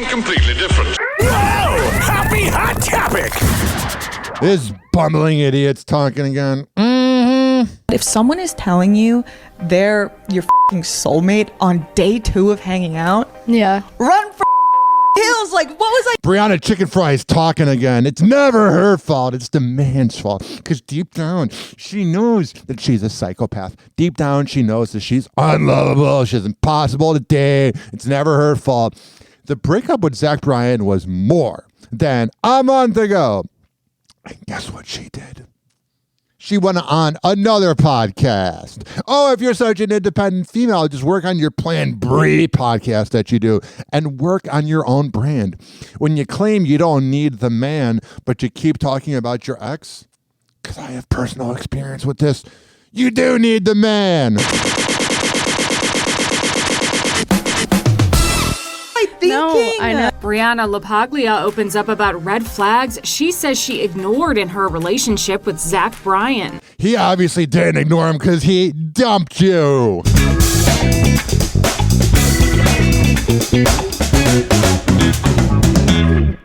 completely different. Whoa! Happy Hot Topic! This bumbling idiot's talking again. If someone is telling you they're your fucking soulmate on day 2 of hanging out, Yeah. run for hills. Like, what was I? Briana ChickenFry is talking again. It's never her fault. It's the man's fault. Because deep down, she knows that she's a psychopath. Deep down, she knows that she's unlovable. She's impossible to date. It's never her fault. The breakup with Zach Bryan was more than a month ago. And guess what she did? She went on another podcast. Oh, if you're such an independent female, just work on your Plan Brie podcast that you do and work on your own brand. When you claim you don't need the man, but you keep talking about your ex, because I have personal experience with this, you do need the man. No, I know. Briana LaPaglia opens up about red flags she says she ignored in her relationship with Zach Bryan. He obviously didn't ignore him because he dumped you.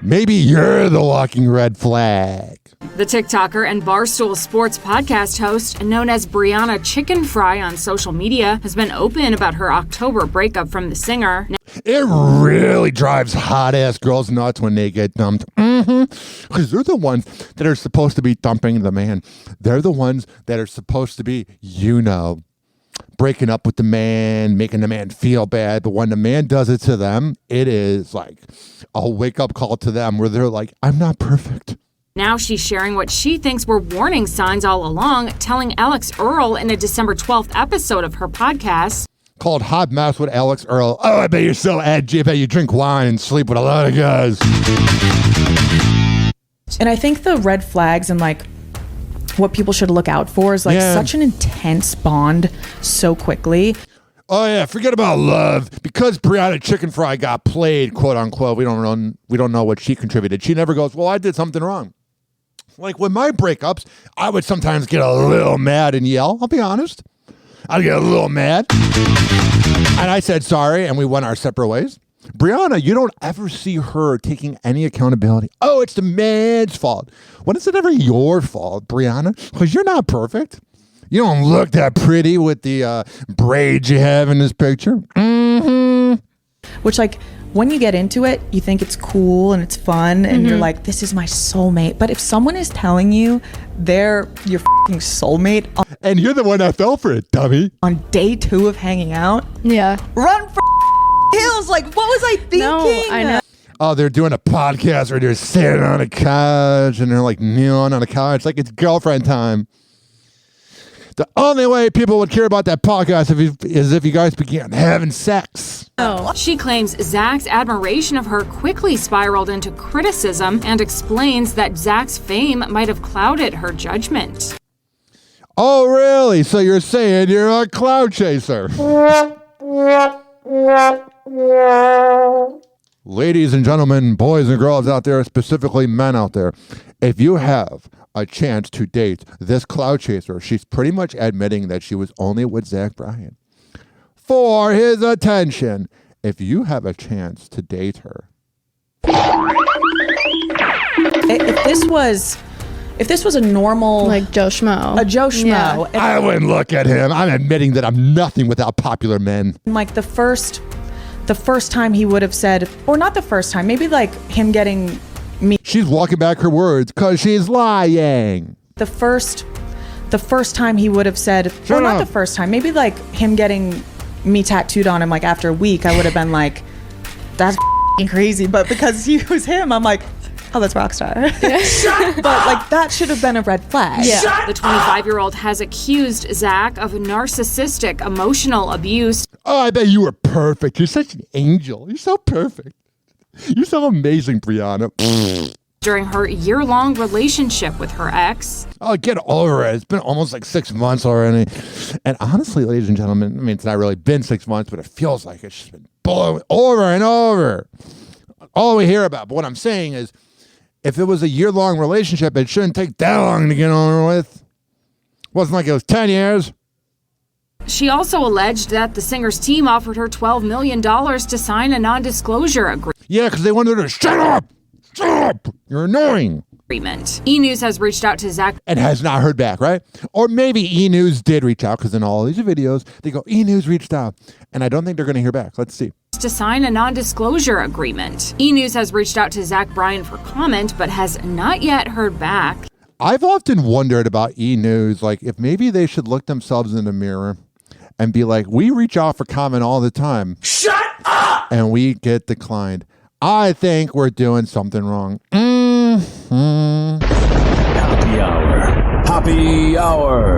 Maybe you're the walking red flag. The TikToker and Barstool Sports podcast host, known as Briana ChickenFry on social media, has been open about her October breakup from the singer. It really drives hot-ass girls nuts when they get dumped. Because they're the ones that are supposed to be dumping the man. They're the ones that are supposed to be, breaking up with the man, making the man feel bad. But when the man does it to them, it is like a wake-up call to them where they're like, I'm not perfect. Now she's sharing what she thinks were warning signs all along, telling Alex Earl in a December 12th episode of her podcast, called Hot Mess with Alex Earl. Oh, I bet you're so edgy. I bet you drink wine and sleep with a lot of guys. And I think the red flags and like what people should look out for is such an intense bond so quickly. Oh yeah, forget about love. Because Briana ChickenFry got played, quote unquote, we don't know what she contributed. She never goes, well, I did something wrong. Like with my breakups, I would sometimes get a little mad and yell, I'll be honest. I'd get a little mad. And I said sorry, and we went our separate ways. Briana, you don't ever see her taking any accountability. Oh, it's the man's fault. When is it ever your fault, Briana? Because you're not perfect. You don't look that pretty with the braids you have in this picture. Which, like, when you get into it, you think it's cool and it's fun, and you're like, this is my soulmate. But if someone is telling you they're your fucking soulmate and you're the one that fell for it, dummy. On day 2 of hanging out, Yeah. run for hills. Like, what was I thinking? No, I know. Oh, they're doing a podcast where they're sitting on a couch and they're like kneeling on a couch like it's girlfriend time. The only way people would care about that podcast is if you guys began having sex. She claims Zach's admiration of her quickly spiraled into criticism and explains that Zach's fame might have clouded her judgment. Oh, really? So you're saying you're a cloud chaser? Ladies and gentlemen, boys and girls out there, specifically men out there, if you have a chance to date this cloud chaser, she's pretty much admitting that she was only with Zach Bryan for his attention. If you have a chance to date her. If this was a normal, Like Joe Schmo. a Joe Schmo, Yeah. I wouldn't look at him. I'm admitting that I'm nothing without popular men. like the first time he would have said, or not the first time, maybe like him getting me. She's walking back her words because she's lying. The first time he would have said, or not the first time, maybe like him getting me tattooed on him like after a week, I would have been like, that's crazy. But because he was him, I'm like, oh, that's Rockstar. But like that should have been a red flag. Yeah. The 25-year-old has accused Zach of narcissistic emotional abuse. Oh, I bet you were perfect. You're such an angel. You're so perfect. You're so amazing, Briana. During her year-long relationship with her ex. Oh, get over it. It's been almost like 6 months already. And honestly, ladies and gentlemen, I mean, it's not really been 6 months, but it feels like it's just been blowing over and over. All we hear about. But what I'm saying is, if it was a year-long relationship, it shouldn't take that long to get over with. Wasn't like it was 10 years. She also alleged that the singer's team offered her $12 million to sign a non-disclosure agreement. Yeah, because they wanted to shut up. Shut up. You're annoying. Agreement. E! News has reached out to Zach And has not heard back, right? Or maybe E! News did reach out because in all these videos, they go, E! News reached out. And I don't think they're going to hear back. Let's see. to sign a non-disclosure agreement. E! News has reached out to Zach Bryan for comment, but has not yet heard back. I've often wondered about E! News, like if maybe they should look themselves in the mirror and be like, we reach out for comment all the time. Shut up! And we get declined. I think we're doing something wrong. Happy hour. Happy hour.